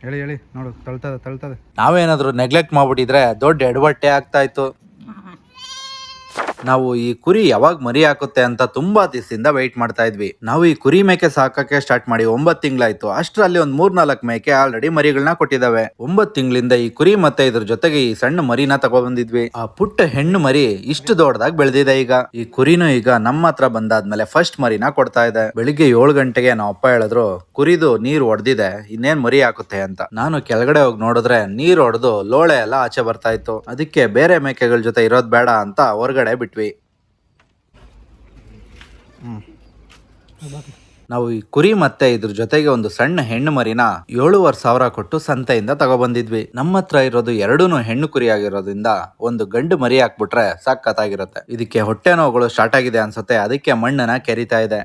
ಹೇಳಿ ಹೇಳಿ ನೋಡು ತಳ್ತದೆ ತಳ್ತದೆ. ನಾವೇನಾದ್ರೂ ನೆಗ್ಲೆಕ್ಟ್ ಮಾಡ್ಬಿಟ್ಟಿದ್ರೆ ದೊಡ್ಡ ಎಡವಟ್ಟೆ ಆಗ್ತಾ ಇತ್ತು. ನಾವು ಈ ಕುರಿ ಯಾವಾಗ ಮರಿ ಹಾಕುತ್ತೆ ಅಂತ ತುಂಬಾ ದಿವಸದಿಂದ ವೆಯ್ಟ್ ಮಾಡ್ತಾ ಇದ್ವಿ. ನಾವು ಈ ಕುರಿ ಮೇಕೆ ಸಾಕಕ್ಕೆ ಸ್ಟಾರ್ಟ್ ಮಾಡಿ 9 ತಿಂಗಳಾಯ್ತು. ಅಷ್ಟರಲ್ಲಿ ಒಂದ್ 3-4 ಮೇಕೆ ಆಲ್ರೆಡಿ ಮರಿಗಳನ್ನ ಕೊಟ್ಟಿದಾವೆ. 9 ತಿಂಗಳಿಂದ ಈ ಕುರಿ ಮತ್ತೆ ಇದ್ರ ಜೊತೆಗೆ ಈ ಸಣ್ಣ ಮರಿನ ತಗೊಬಂದಿದ್ವಿ. ಆ ಪುಟ್ಟ ಹೆಣ್ಣು ಮರಿ ಇಷ್ಟು ದೊಡ್ಡದಾಗಿ ಬೆಳೆದಿದೆ. ಈಗ ಈ ಕುರಿನೂ ಈಗ ನಮ್ಮ ಹತ್ರ ಬಂದಾದ್ಮೇಲೆ ಫಸ್ಟ್ ಮರಿನ ಕೊಡ್ತಾ ಇದೆ. ಬೆಳಿಗ್ಗೆ 7 ಗಂಟೆಗೆ ನಮ್ಮ ಅಪ್ಪ ಹೇಳಿದ್ರು ಕುರಿದು ನೀರು ಒಡೆದಿದೆ, ಇನ್ನೇನ್ ಮರಿ ಹಾಕುತ್ತೆ ಅಂತ. ನಾನು ಕೆಳಗಡೆ ಹೋಗಿ ನೋಡಿದ್ರೆ ನೀರ್ ಹೊಡೆದು ಲೋಳೆ ಎಲ್ಲ ಆಚೆ ಬರ್ತಾ ಇತ್ತು. ಅದಕ್ಕೆ ಬೇರೆ ಮೇಕೆಗಳ ಜೊತೆ ಇರೋದ್ ಬೇಡ ಅಂತ ಹೊರಗಡೆ ಬಿಟ್ವಿ. ನಾವು ಈ ಕುರಿ ಮತ್ತೆ ಇದ್ರ ಜೊತೆಗೆ ಒಂದು ಸಣ್ಣ ಹೆಣ್ಣು ಮರಿನ 7,500 ಕೊಟ್ಟು ಸಂತೆಯಿಂದ ತಗೊಬಂದಿದ್ವಿ. ನಮ್ಮ ಹತ್ರ ಇರೋದು ಎರಡೂನು ಹೆಣ್ಣು ಕುರಿ ಆಗಿರೋದ್ರಿಂದ ಒಂದು ಗಂಡು ಮರಿ ಹಾಕ್ಬಿಟ್ರೆ ಸಖತ್ತಾಗಿರುತ್ತೆ. ಇದಕ್ಕೆ ಹೊಟ್ಟೆ ನೋವುಗಳು ಸ್ಟಾರ್ಟ್ ಆಗಿದೆ ಅನ್ಸುತ್ತೆ, ಅದಕ್ಕೆ ಮಣ್ಣನ್ನ ಕೆರಿತಾ ಇದೆ.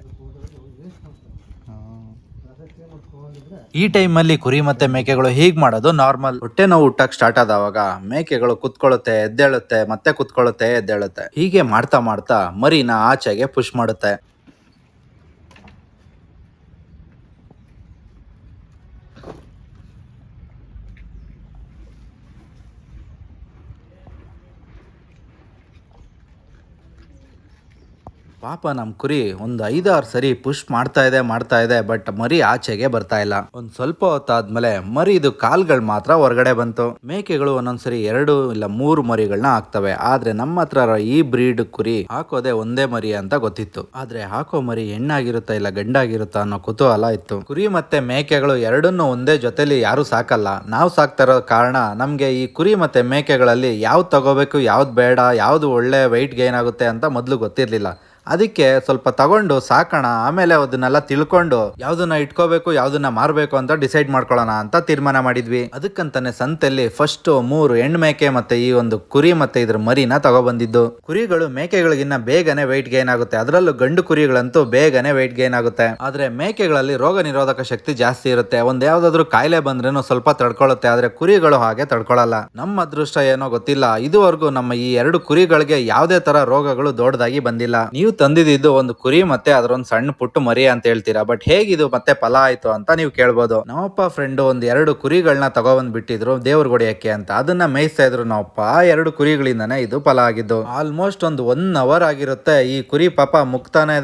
ಈ ಟೈಮಲ್ಲಿ ಕುರಿ ಮತ್ತೆ ಮೇಕೆಗಳು ಹೀಗ್ ಮಾಡೋದು ನಾರ್ಮಲ್. ಹೊಟ್ಟೆ ನೋವು ಹುಟ್ಟಕ್ ಸ್ಟಾರ್ಟ್ ಆದವಾಗ ಮೇಕೆಗಳು ಕುತ್ಕೊಳ್ಳುತ್ತೆ, ಎದ್ದೇಳುತ್ತೆ, ಮತ್ತೆ ಕುತ್ಕೊಳ್ಳುತ್ತೆ, ಎದ್ದೇಳುತ್ತೆ. ಹೀಗೆ ಮಾಡ್ತಾ ಮಾಡ್ತಾ ಮರಿನ ಆಚೆಗೆ ಪುಷ್ ಮಾಡುತ್ತೆ. ಪಾಪ ನಮ್ ಕುರಿ ಒಂದು 5-6 ಸರಿ ಪುಷ್ ಮಾಡ್ತಾ ಇದೆ ಬಟ್ ಮರಿ ಆಚೆಗೆ ಬರ್ತಾ ಇಲ್ಲ. ಒಂದ್ ಸ್ವಲ್ಪ ಹೊತ್ತಾದ್ಮೇಲೆ ಮರಿ ಇದು ಕಾಲ್ಗಳು ಮಾತ್ರ ಹೊರಗಡೆ ಬಂತು. ಮೇಕೆಗಳು ಒಂದೊಂದ್ಸರಿ 2 ಇಲ್ಲ 3 ಮರಿಗಳನ್ನ ಹಾಕ್ತವೆ. ಆದ್ರೆ ನಮ್ಮ ಹತ್ರ ಈ ಬ್ರೀಡ್ ಕುರಿ ಹಾಕೋದೆ ಒಂದೇ ಮರಿ ಅಂತ ಗೊತ್ತಿತ್ತು. ಆದ್ರೆ ಹಾಕೋ ಮರಿ ಹೆಣ್ಣಾಗಿರುತ್ತಾ ಇಲ್ಲ ಗಂಡಾಗಿರುತ್ತಾ ಅನ್ನೋ ಕುತೂಹಲ ಇತ್ತು. ಕುರಿ ಮತ್ತೆ ಮೇಕೆಗಳು ಎರಡನ್ನೂ ಒಂದೇ ಜೊತೆಲಿ ಯಾರು ಸಾಕಲ್ಲ. ನಾವು ಸಾಕ್ತಾ ಇರೋ ಕಾರಣ ನಮ್ಗೆ ಈ ಕುರಿ ಮತ್ತೆ ಮೇಕೆಗಳಲ್ಲಿ ಯಾವ್ದು ತಗೋಬೇಕು, ಯಾವ್ದು ಬೇಡ, ಯಾವ್ದು ಒಳ್ಳೆ ವೆಯ್ಟ್ ಗೈನ್ ಆಗುತ್ತೆ ಅಂತ ಮೊದ್ಲು ಗೊತ್ತಿರ್ಲಿಲ್ಲ. ಅದಕ್ಕೆ ಸ್ವಲ್ಪ ತಗೊಂಡು ಸಾಕೋಣ, ಆಮೇಲೆ ಅದನ್ನೆಲ್ಲ ತಿಳ್ಕೊಂಡು ಯಾವ್ದನ್ನ ಇಟ್ಕೋಬೇಕು ಯಾವ್ದನ್ನ ಮಾರ್ಬೇಕು ಅಂತ ಡಿಸೈಡ್ ಮಾಡ್ಕೊಳ್ಳೋಣ ಅಂತ ತೀರ್ಮಾನ ಮಾಡಿದ್ವಿ. ಅದಕ್ಕಂತಾನೆ ಸಂತೆಯಲ್ಲಿ ಫಸ್ಟ್ 3 ಹೆಣ್ಣು ಮೇಕೆ ಮತ್ತೆ ಈ ಒಂದು ಕುರಿ ಮತ್ತೆ ಇದ್ರ ಮರಿನ ತಗೊಬಂದಿದ್ದು. ಕುರಿಗಳು ಮೇಕೆಗಳಿಗಿನ್ನ ಬೇಗನೆ ವೆಯ್ಟ್ ಗೈನ್ ಆಗುತ್ತೆ, ಅದರಲ್ಲೂ ಗಂಡು ಕುರಿಗಳಂತೂ ಬೇಗನೆ ವೆಯ್ಟ್ ಗೈನ್ ಆಗುತ್ತೆ. ಆದ್ರೆ ಮೇಕೆಗಳಲ್ಲಿ ರೋಗ ನಿರೋಧಕ ಶಕ್ತಿ ಜಾಸ್ತಿ ಇರುತ್ತೆ. ಒಂದ್ ಯಾವ್ದಾದ್ರು ಕಾಯಿಲೆ ಬಂದ್ರೇನು ಸ್ವಲ್ಪ ತಡ್ಕೊಳ್ಳುತ್ತೆ, ಆದ್ರೆ ಕುರಿಗಳು ಹಾಗೆ ತಡ್ಕೊಳ್ಳಲ್ಲ. ನಮ್ಮ ಅದೃಷ್ಟ ಏನೋ ಗೊತ್ತಿಲ್ಲ, ಇದುವರೆಗೂ ನಮ್ಮ ಈ 2 ಕುರಿಗಳಿಗೆ ಯಾವುದೇ ತರ ರೋಗಗಳು ದೊಡ್ಡದಾಗಿ ಬಂದಿಲ್ಲ. ನೀವು ತಂದಿದ್ದು ಒಂದು ಕುರಿ ಮತ್ತೆ ಅದರೊಂದು ಸಣ್ಣ ಪುಟ್ಟು ಮರಿ ಅಂತ ಹೇಳ್ತೀರಾ, ಬಟ್ ಹೇಗಿದು ಮತ್ತೆ ಫಲ ಆಯ್ತು ಅಂತ ನೀವು ಕೇಳ್ಬೋದು. ನಮ್ಮಪ್ಪ ಫ್ರೆಂಡ್ ಒಂದ್ 2 ಕುರಿಗಳನ್ನ ತಗೊಬಂದ್ ಬಿಟ್ಟಿದ್ರು ದೇವ್ರ ಗೊಡೆಯಕ್ಕೆ ಅಂತ. ಅದನ್ನ ಮೇಯಿಸ್ತಾ ಇದ್ರು ನಮ್ಮಪ್ಪ. 2 ಕುರಿಗಳಿಂದಾನೆ ಇದು ಫಲ ಆಗಿದ್ದು. ಆಲ್ಮೋಸ್ಟ್ ಒಂದು 1 ಅವರ್ ಆಗಿರುತ್ತೆ. ಈ ಕುರಿ ಪಾಪ ಮುಕ್ತಾನ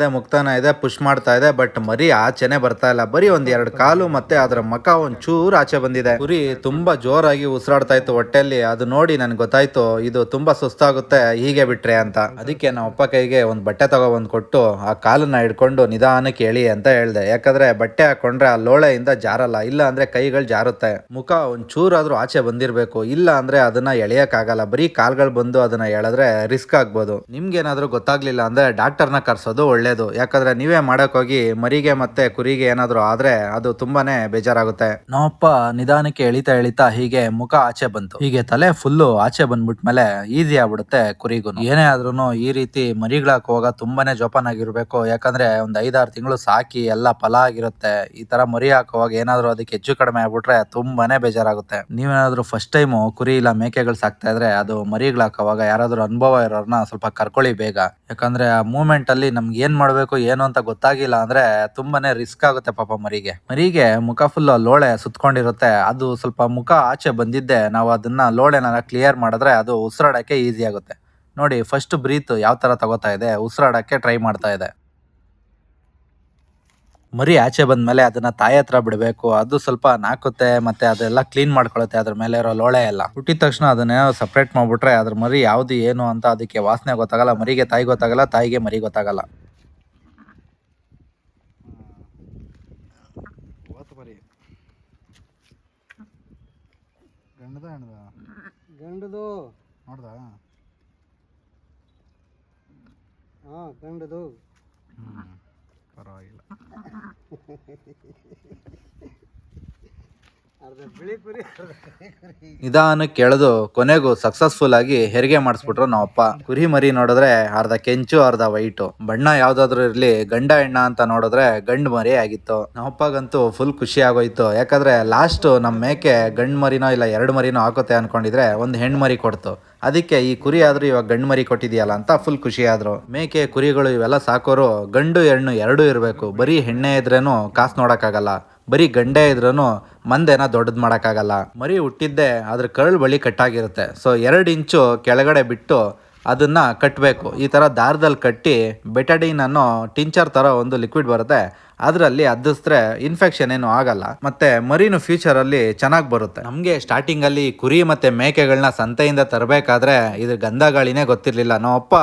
ಇದೆ ಪುಷ್ ಮಾಡ್ತಾ ಇದೆ, ಬಟ್ ಮರಿ ಆಚೆನೆ ಬರ್ತಾ ಇಲ್ಲ. ಬರೀ ಒಂದ್ 2 ಕಾಲು ಮತ್ತೆ ಅದರ ಮಕ ಒಂದ್ ಚೂರ್ ಆಚೆ ಬಂದಿದೆ. ಕುರಿ ತುಂಬಾ ಜೋರಾಗಿ ಉಸಿರಾಡ್ತಾ ಇತ್ತು ಹೊಟ್ಟೆಲ್ಲಿ. ಅದು ನೋಡಿ ನನ್ಗೆ ಗೊತ್ತಾಯ್ತು ಇದು ತುಂಬಾ ಸುಸ್ತಾಗುತ್ತೆ ಹೀಗೆ ಬಿಟ್ರೆ ಅಂತ. ಅದಕ್ಕೆ ನಮ್ಮಪ್ಪ ಕೈಗೆ ಒಂದ್ ಬಟ್ಟೆ ತಗೊಬಂದ್ ಕೊಟ್ಟು ಆ ಕಾಲನ್ನ ಹಿಡ್ಕೊಂಡು ನಿಧಾನಕ್ಕೆ ಎಳಿ ಅಂತ ಹೇಳ್ದೆ. ಯಾಕಂದ್ರೆ ಬಟ್ಟೆ ಹಾಕೊಂಡ್ರೆ ಆ ಲೋಳೆಯಿಂದ ಜಾರಲ್ಲ, ಇಲ್ಲ ಅಂದ್ರೆ ಕೈಗಳು ಜಾರುತ್ತೆ. ಮುಖ ಒಂದ್ ಚೂರಾದ್ರೂ ಆಚೆ ಬಂದಿರ್ಬೇಕು, ಇಲ್ಲ ಅಂದ್ರೆ ಅದನ್ನ ಎಳೆಯಕ್ ಆಗಲ್ಲ. ಬರೀ ಕಾಲ್ಗಳು ಬಂದು ಅದನ್ನ ಎಳೆದ್ರೆ ರಿಸ್ಕ್ ಆಗ್ಬೋದು. ನಿಮ್ಗೇನಾದ್ರೂ ಗೊತ್ತಾಗ್ಲಿಲ್ಲ ಅಂದ್ರೆ ಡಾಕ್ಟರ್ನ ಕರ್ಸೋದು ಒಳ್ಳೇದು. ಯಾಕಂದ್ರೆ ನೀವೇ ಮಾಡಕ್ ಹೋಗಿ ಮರಿಗೆ ಮತ್ತೆ ಕುರಿಗೆ ಏನಾದ್ರು ಆದ್ರೆ ಅದು ತುಂಬಾನೇ ಬೇಜಾರಾಗುತ್ತೆ. ನಮ್ಮಪ್ಪ ನಿಧಾನಕ್ಕೆ ಎಳಿತಾ ಹೀಗೆ ಮುಖ ಆಚೆ ಬಂತು. ಹೀಗೆ ತಲೆ ಫುಲ್ಲು ಆಚೆ ಬಂದ್ಬಿಟ್ಮೇಲೆ ಈಸಿ ಆಗ್ಬಿಡುತ್ತೆ ಕುರಿಗೂ. ಏನೇ ಆದ್ರೂ ಈ ರೀತಿ ಮರಿಗಳಾಕ್ ಹೋಗ ತುಂಬಾನೇ ಜೋಪಾನಾಗಿರ್ಬೇಕು. ಯಾಕಂದ್ರೆ ಒಂದ್ 5-6 ತಿಂಗಳು ಸಾಕಿ ಎಲ್ಲ ಫಲ ಆಗಿರುತ್ತೆ. ಈ ತರ ಮರಿ ಹಾಕುವಾಗ ಏನಾದ್ರು ಅದಕ್ಕೆ ಹೆಚ್ಚು ಕಡಿಮೆ ಆಗ್ಬಿಟ್ರೆ ತುಂಬಾನೇ ಬೇಜಾರಾಗುತ್ತೆ. ನೀವೇನಾದ್ರೂ ಫಸ್ಟ್ ಟೈಮ್ ಕುರಿ ಇಲ್ಲ ಮೇಕೆಗಳು ಸಾಕ್ತಾ ಇದ್ರೆ ಅದು ಮರಿಗಳು ಹಾಕುವಾಗ ಯಾರಾದ್ರೂ ಅನುಭವ ಇರೋರ್ನ ಸ್ವಲ್ಪ ಕರ್ಕೊಳ್ಳಿ ಬೇಗ. ಯಾಕಂದ್ರೆ ಆ ಮೂಮೆಂಟ್ ಅಲ್ಲಿ ನಮ್ಗೆ ಏನ್ ಮಾಡ್ಬೇಕು ಏನು ಅಂತ ಗೊತ್ತಾಗಿಲ್ಲ ಅಂದ್ರೆ ತುಂಬಾನೇ ರಿಸ್ಕ್ ಆಗುತ್ತೆ ಪಾಪ ಮರಿಗೆ ಮುಖ ಫುಲ್ ಲೋಳೆ ಸುತ್ಕೊಂಡಿರುತ್ತೆ. ಅದು ಸ್ವಲ್ಪ ಮುಖ ಆಚೆ ಬಂದಿದ್ದೆ ನಾವು ಅದನ್ನ ಲೋಳೆನ ಕ್ಲಿಯರ್ ಮಾಡಿದ್ರೆ ಅದು ಉಸಿರಾಡಕ್ಕೆ ಈಸಿ ಆಗುತ್ತೆ. ನೋಡಿ ಫಸ್ಟ್ ಬ್ರೀತ್ ಯಾವ ತರ ತಗೋತಾ ಇದೆ, ಉಸಿರಾಡಕ್ಕೆ ಟ್ರೈ ಮಾಡ್ತಾ ಇದೆ. ಮರಿ ಆಚೆ ಬಂದ್ಮೇಲೆ ಅದನ್ನ ತಾಯಿ ಹತ್ರ ಬಿಡಬೇಕು. ಅದು ಸ್ವಲ್ಪ ನಾಕುತ್ತೆ ಮತ್ತೆ ಅದೆಲ್ಲ ಕ್ಲೀನ್ ಮಾಡ್ಕೊಳುತ್ತೆ ಅದ್ರ ಮೇಲೆ ಇರೋ ಲೋಳೆ ಎಲ್ಲ. ಹುಟ್ಟಿದ ತಕ್ಷಣ ಅದನ್ನ ಸಪ್ರೇಟ್ ಮಾಡ್ಬಿಟ್ರೆ ಅದ್ರ ಮರಿ ಯಾವ್ದು ಏನು ಅಂತ ಅದಕ್ಕೆ ವಾಸನೆ ಗೊತ್ತಾಗಲ್ಲ. ಮರಿಗೆ ತಾಯಿ ಗೊತ್ತಾಗಲ್ಲ, ತಾಯಿಗೆ ಮರಿ ಗೊತ್ತಾಗಲ್ಲ. ಗಂಡದು ನೋಡ್ದ ಗಂಡದು ಪರವಾಗಿಲ್ಲ. ನಿಧಾನಕ್ಕೆ ಎಳೆದು ಕೊನೆಗೂ ಸಕ್ಸಸ್ಫುಲ್ ಆಗಿ ಹೆರಿಗೆ ಮಾಡಿಸ್ಬಿಟ್ರು ನಮ್ಮಪ್ಪ. ಕುರಿ ಮರಿ ನೋಡಿದ್ರೆ ಅರ್ಧ ಕೆಂಚು ಅರ್ಧ ವೈಟು. ಬಣ್ಣ ಯಾವ್ದಾದ್ರು ಇರ್ಲಿ ಗಂಡ ಹೆಣ್ಣ ಅಂತ ನೋಡಿದ್ರೆ ಗಂಡು ಮರಿ ಆಗಿತ್ತು. ನಮ್ಮಪ್ಪಗಂತೂ ಫುಲ್ ಖುಷಿ ಆಗೋಯ್ತು. ಯಾಕಂದ್ರೆ ಲಾಸ್ಟ್ ನಮ್ ಮೇಕೆ ಗಂಡು ಮರಿನೋ ಇಲ್ಲ 2 ಮರಿನೋ ಹಾಕುತ್ತೆ ಅನ್ಕೊಂಡಿದ್ರೆ ಒಂದು ಹೆಣ್ಣು ಮರಿ ಕೊಡ್ತು. ಅದಕ್ಕೆ ಈ ಕುರಿ ಆದ್ರೂ ಇವಾಗ ಗಂಡು ಮರಿ ಕೊಟ್ಟಿದ್ಯಲ್ಲ ಅಂತ ಫುಲ್ ಖುಷಿ ಆದ್ರು. ಮೇಕೆ ಕುರಿಗಳು ಇವೆಲ್ಲ ಸಾಕೋರು ಗಂಡು ಹೆಣ್ಣು 2 ಇರಬೇಕು. ಬರೀ ಹೆಣ್ಣೆ ಇದ್ರೇನು ಕಾಸು ನೋಡಕ್ಕಾಗಲ್ಲ. ಬರೀ ಗಂಡೆ ಇದ್ರೂ ಮಂದೇನ ದೊಡ್ಡದು ಮಾಡೋಕ್ಕಾಗಲ್ಲ. ಮರಿ ಹುಟ್ಟಿದ್ದೆ ಅದ್ರ ಕರಳು ಬಳಿ ಕಟ್ಟಾಗಿರುತ್ತೆ. ಸೊ 2 ಇಂಚು ಕೆಳಗಡೆ ಬಿಟ್ಟು ಅದನ್ನು ಕಟ್ಟಬೇಕು. ಈ ಥರ ದಾರದಲ್ಲಿ ಕಟ್ಟಿ ಬೆಟಡಿನ್ ಅನ್ನೋ ಟಿಂಚರ್ ಥರ ಒಂದು ಲಿಕ್ವಿಡ್ ಬರುತ್ತೆ, ಅದರಲ್ಲಿ ಅದ್ದಿಸಿದ್ರೆ ಇನ್ಫೆಕ್ಷನ್ ಏನು ಆಗಲ್ಲ, ಮತ್ತೆ ಮರಿನು ಫ್ಯೂಚರಲ್ಲಿ ಚೆನ್ನಾಗಿ ಬರುತ್ತೆ. ನಮಗೆ ಸ್ಟಾರ್ಟಿಂಗಲ್ಲಿ ಕುರಿ ಮತ್ತು ಮೇಕೆಗಳನ್ನ ಸಂತೆಯಿಂದ ತರಬೇಕಾದ್ರೆ ಇದ್ರ ಗಂಧ ಗಾಳಿನೇ ಗೊತ್ತಿರಲಿಲ್ಲ. ನಮ್ಮಪ್ಪ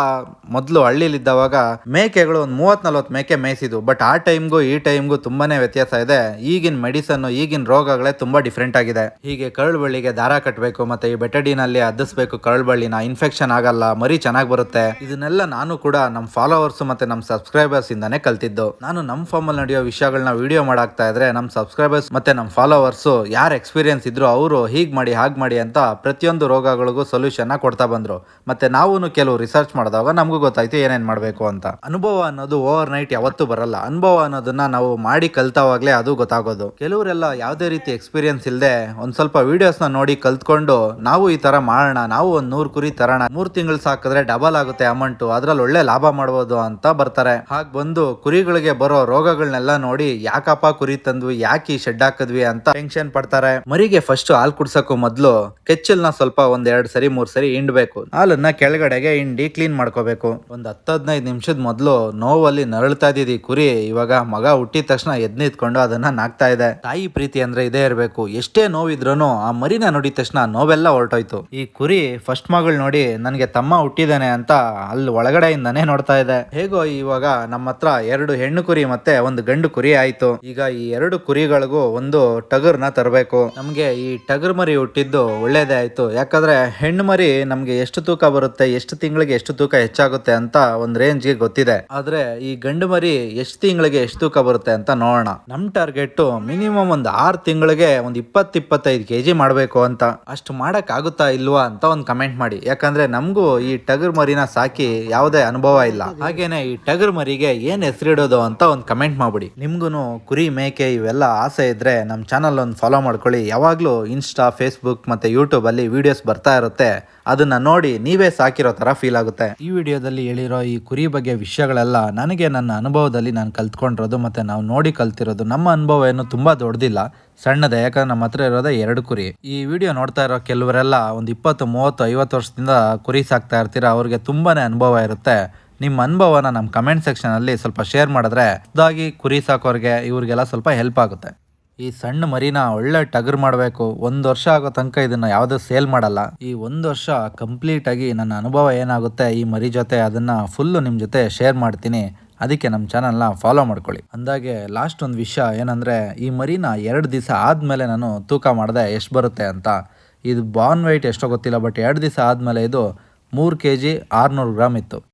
ಮೊದಲು ಹಳ್ಳಿಲಿದ್ದವಾಗ ಮೇಕೆಗಳು ಒಂದು 30-40 ಮೇಕೆ ಮೇಯಿಸಿದ್ವು. ಬಟ್ ಆ ಟೈಮ್ಗೂ ಈ ಟೈಮ್ಗೂ ತುಂಬಾ ವ್ಯತ್ಯಾಸ ಇದೆ. ಈಗಿನ ಮೆಡಿಸನ್ನು, ಈಗಿನ ರೋಗಗಳೇ ತುಂಬ ಡಿಫ್ರೆಂಟ್ ಆಗಿದೆ. ಹೀಗೆ ಕರಳು ಬಳ್ಳಿಗೆ ದಾರ ಕಟ್ಟಬೇಕು, ಮತ್ತು ಈ ಬೆಟಡಿನಲ್ಲಿ ಅದ್ದಿಸ್ಬೇಕು ಕರಳು ಬಳ್ಳಿನ, ಇನ್ಫೆಕ್ಷನ್ ಆಗಲ್ಲ, ಮರಿ ಚೆನ್ನಾಗಿ ಬರುತ್ತೆ. ಇದನ್ನೆಲ್ಲ ನಾನು ಕೂಡ ನಮ್ಮ ಫಾಲೋವರ್ಸ್ ಮತ್ತು ನಮ್ಮ ಸಬ್ಸ್ಕ್ರೈಬರ್ಸ್ ಇಂದಾನೆ ಕಲ್ತಿದ್ದು. ನಾನು ನಮ್ಮ ಫಾರ್ಮಲ್ಲಿ ನಡೆಯೋ ವಿಷಯಗಳನ್ನ ವಿಡಿಯೋ ಮಾಡಾಕ್ತಾ ಇದ್ರೆ ನಮ್ಮ ಸಬ್ಸ್ಕ್ರೈಬರ್ಸ್ ಮತ್ತೆ ನಮ್ಮ ಫಾಲೋವರ್ಸ್ ಯಾರು ಎಕ್ಸ್ಪೀರಿಯನ್ಸ್ ಇದ್ರು ಅವರು ಹೀಗೆ ಮಾಡಿ ಹಾಗೆ ಮಾಡಿ ಅಂತ ಪ್ರತಿಯೊಂದು ರೋಗಗಳಿಗೂ ಸೊಲ್ಯೂಷನ್ ಕೊಡ್ತಾ ಬಂದ್ರು. ಮತ್ತೆ ನಾವು ಕೆಲವು ರಿಸರ್ಚ್ ಮಾಡಿದಾಗ ನಮಗೂ ಗೊತ್ತಾಯ್ತು ಏನೇನು ಮಾಡಬೇಕು ಅಂತ. ಅನುಭವ ಅನ್ನೋದು ಓವರ್ ನೈಟ್ ಯಾವತ್ತೂ ಬರಲ್ಲ. ಅನುಭವ ಅನ್ನೋದನ್ನ ನಾವು ಮಾಡಿ ಕಲ್ತಾವಾಗ್ಲೇ ಅದು ಗೊತ್ತಾಗೋದು. ಕೆಲವರೆಲ್ಲ ಯಾವುದೇ ರೀತಿ ಎಕ್ಸ್ಪೀರಿಯನ್ಸ್ ಇಲ್ಲದೆ ಒಂದು ಸ್ವಲ್ಪ ವಿಡಿಯೋಸ್ನ ನೋಡಿ ಕಲ್ತ್ಕೊಂಡು ನಾವು ಈ ತರ ಮಾಡೋಣ, ನಾವು ಒಂದು 100 ಕುರಿ ತರೋಣ, 3 ತಿಂಗಳು ಸಾಕಿದ್ರೆ ಡಬಲ್ ಆಗುತ್ತೆ ಅಮೌಂಟು, ಅದ್ರಲ್ಲಿ ಒಳ್ಳೆ ಲಾಭ ಮಾಡ್ಬೋದು ಅಂತ ಬರ್ತಾರೆ. ಹಾಗೆ ಬಂದು ಕುರಿಗಳಿಗೆ ಬರೋ ರೋಗಗಳನ್ನೆಲ್ಲ ನೋಡಿ ಯಾಕಪ್ಪ ಕುರಿ ತಂದ್ವಿ, ಯಾಕೆ ಈ ಶೆಡ್ ಹಾಕಿದ್ವಿ ಅಂತ ಟೆನ್ಷನ್ ಪಡ್ತಾರೆ. ಮರಿಗೆ ಫಸ್ಟ್ ಹಾಲು ಕುಡ್ಸಕ್ಕೂ ಮೊದಲು ಕೆಚ್ಚಲ್ನ ಸ್ವಲ್ಪ 1-2 ಸರಿ 3 ಸರಿ ಹಿಂಡ್ಬೇಕು. ಹಾಲನ್ನ ಕೆಳಗಡೆಗೆ ಹಿಂಡಿ ಕ್ಲೀನ್ ಮಾಡ್ಕೋಬೇಕು. ಒಂದು 10-15 ನಿಮಿಷದ ಮೊದಲು ನೋವಲ್ಲಿ ನರಳ್ತಾ ಇದ್ದಿದ್ದು ಕುರಿ ಇವಾಗ ಮಗ ಹುಟ್ಟಿದ ತಕ್ಷಣ ಎದ್ದು ನಿಂತ್ಕೊಂಡು ಅದನ್ನ ನಾಕ್ತಾ ಇದೆ. ತಾಯಿ ಪ್ರೀತಿ ಅಂದ್ರೆ ಇದೇ ಇರಬೇಕು. ಎಷ್ಟೇ ನೋವಿದ್ರೂ ಆ ಮರಿನ ನೋಡಿದ ತಕ್ಷಣ ನೋವೆಲ್ಲ ಹೊರಟೋಯ್ತು. ಈ ಕುರಿ ಫಸ್ಟ್ ಮಗಳು ನೋಡಿ ನನಗೆ ತಮ್ಮ ಹುಟ್ಟಿದಾನೆ ಅಂತ ಅಲ್ಲಿ ಒಳಗಡೆಯಿಂದಾನೇ ನೋಡ್ತಾ ಇದೆ. ಹೇಗೋ ಇವಾಗ ನಮ್ಮ ಹತ್ರ 2 ಹೆಣ್ಣು ಕುರಿ ಮತ್ತೆ ಒಂದು ಗಂಡು ಕುರಿ ಆಯ್ತು. ಈಗ ಈ 2 ಕುರಿಗಳಿಗೂ ಒಂದು ಟಗರ್ನ ತರಬೇಕು. ನಮ್ಗೆ ಈ ಟಗರ್ ಮರಿ ಹುಟ್ಟಿದ್ದು ಒಳ್ಳೇದೇ ಆಯ್ತು. ಯಾಕಂದ್ರೆ ಹೆಣ್ಣು ಮರಿ ನಮ್ಗೆ ಎಷ್ಟು ತೂಕ ಬರುತ್ತೆ, ಎಷ್ಟು ತಿಂಗಳಿಗೆ ಎಷ್ಟು ತೂಕ ಹೆಚ್ಚಾಗುತ್ತೆ ಅಂತ ಒಂದು ರೇಂಜ್ಗೆ ಗೊತ್ತಿದೆ. ಆದ್ರೆ ಈ ಗಂಡು ಮರಿ ಎಷ್ಟು ತಿಂಗಳಿಗೆ ಎಷ್ಟು ತೂಕ ಬರುತ್ತೆ ಅಂತ ನೋಡೋಣ. ನಮ್ ಟಾರ್ಗೆಟ್ ಮಿನಿಮಮ್ ಒಂದು 6 ತಿಂಗಳಿಗೆ ಒಂದು 20-25 kg ಮಾಡಬೇಕು ಅಂತ. ಅಷ್ಟು ಮಾಡಕ್ ಆಗುತ್ತಾ ಇಲ್ವಾ ಅಂತ ಒಂದು ಕಮೆಂಟ್ ಮಾಡಿ. ಯಾಕಂದ್ರೆ ನಮಗೂ ಈ ಟಗರ್ ಮರಿನ ಸಾಕಿ ಯಾವುದೇ ಅನುಭವ ಇಲ್ಲ. ಹಾಗೇನೆ ಈ ಟಗರ್ ಮರಿಗೆ ಏನ್ ಹೆಸರಿಡೋದು ಅಂತ ಒಂದು ಕಮೆಂಟ್ ಮಾಡ್ಬಿಡಿ. ನಿಮ್ಗೂನು ಕುರಿ ಮೇಕೆ ಇವೆಲ್ಲ ಆಸೆ ಇದ್ರೆ ನಮ್ಮ ಚಾನಲ್ ಒಂದು ಫಾಲೋ ಮಾಡ್ಕೊಳ್ಳಿ. ಯಾವಾಗ್ಲೂ ಇನ್ಸ್ಟಾ, ಫೇಸ್ಬುಕ್ ಮತ್ತೆ ಯೂಟ್ಯೂಬ್ ಅಲ್ಲಿ ವಿಡಿಯೋಸ್ ಬರ್ತಾ ಇರುತ್ತೆ. ಅದನ್ನ ನೋಡಿ ನೀವೇ ಸಾಕಿರೋ ತರ ಫೀಲ್ ಆಗುತ್ತೆ. ಈ ವಿಡಿಯೋದಲ್ಲಿ ಹೇಳಿರೋ ಈ ಕುರಿ ಬಗ್ಗೆ ವಿಷಯಗಳೆಲ್ಲ ನನಗೆ ನನ್ನ ಅನುಭವದಲ್ಲಿ ನಾನು ಕಲ್ತ್ಕೊಂಡಿರೋದು, ಮತ್ತೆ ನಾವು ನೋಡಿ ಕಲ್ತಿರೋದು. ನಮ್ಮ ಅನುಭವ ಏನು ತುಂಬಾ ದೊಡ್ಡದಿಲ್ಲ, ಸಣ್ಣದೇ. ಯಾಕಂದ್ರೆ ನಮ್ಮ ಹತ್ರ ಇರೋದೇ 2 ಕುರಿ. ಈ ವಿಡಿಯೋ ನೋಡ್ತಾ ಇರೋ ಕೆಲವರೆಲ್ಲ ಒಂದು 20, 30, 50 ವರ್ಷದಿಂದ ಕುರಿ ಸಾಕ್ತಾ ಇರ್ತೀರಾ. ಅವ್ರಿಗೆ ತುಂಬಾನೇ ಅನುಭವ ಇರುತ್ತೆ. ನಿಮ್ಮ ಅನುಭವನ ನಮ್ಮ ಕಮೆಂಟ್ ಸೆಕ್ಷನಲ್ಲಿ ಸ್ವಲ್ಪ ಶೇರ್ ಮಾಡಿದ್ರೆ ಹೊಸದಾಗಿ ಕುರಿ ಸಾಕೋರಿಗೆ ಇವ್ರಿಗೆಲ್ಲ ಸ್ವಲ್ಪ ಹೆಲ್ಪ್ ಆಗುತ್ತೆ. ಈ ಸಣ್ಣ ಮರಿನ ಒಳ್ಳೆ ಟಗರ್ ಮಾಡಬೇಕು. 1 ವರ್ಷ ಆಗೋ ತನಕ ಇದನ್ನ ಯಾವುದೂ ಸೇಲ್ ಮಾಡಲ್ಲ. ಈ 1 ವರ್ಷ ಕಂಪ್ಲೀಟ್ ಆಗಿ ನನ್ನ ಅನುಭವ ಏನಾಗುತ್ತೆ ಈ ಮರಿ ಜೊತೆ ಅದನ್ನ ಫುಲ್ಲು ನಿಮ್ಮ ಜೊತೆ ಶೇರ್ ಮಾಡ್ತೀನಿ. ಅದಕ್ಕೆ ನಮ್ಮ ಚಾನಲ್ನ ಫಾಲೋ ಮಾಡ್ಕೊಳ್ಳಿ. ಅಂದಾಗೆ ಲಾಸ್ಟ್ ಒಂದು ವಿಷಯ ಏನಂದರೆ, ಈ ಮರಿನ 2 ದಿವಸ ಆದಮೇಲೆ ನಾನು ತೂಕ ಮಾಡಿದೆ ಎಷ್ಟು ಬರುತ್ತೆ ಅಂತ. ಇದು ಬಾರ್ನ್ ವೆಯ್ಟ್ ಎಷ್ಟೋ ಗೊತ್ತಿಲ್ಲ, ಬಟ್ 2 ದಿವಸ ಆದಮೇಲೆ ಇದು 3 kg 600 ಗ್ರಾಮ್ ಇತ್ತು.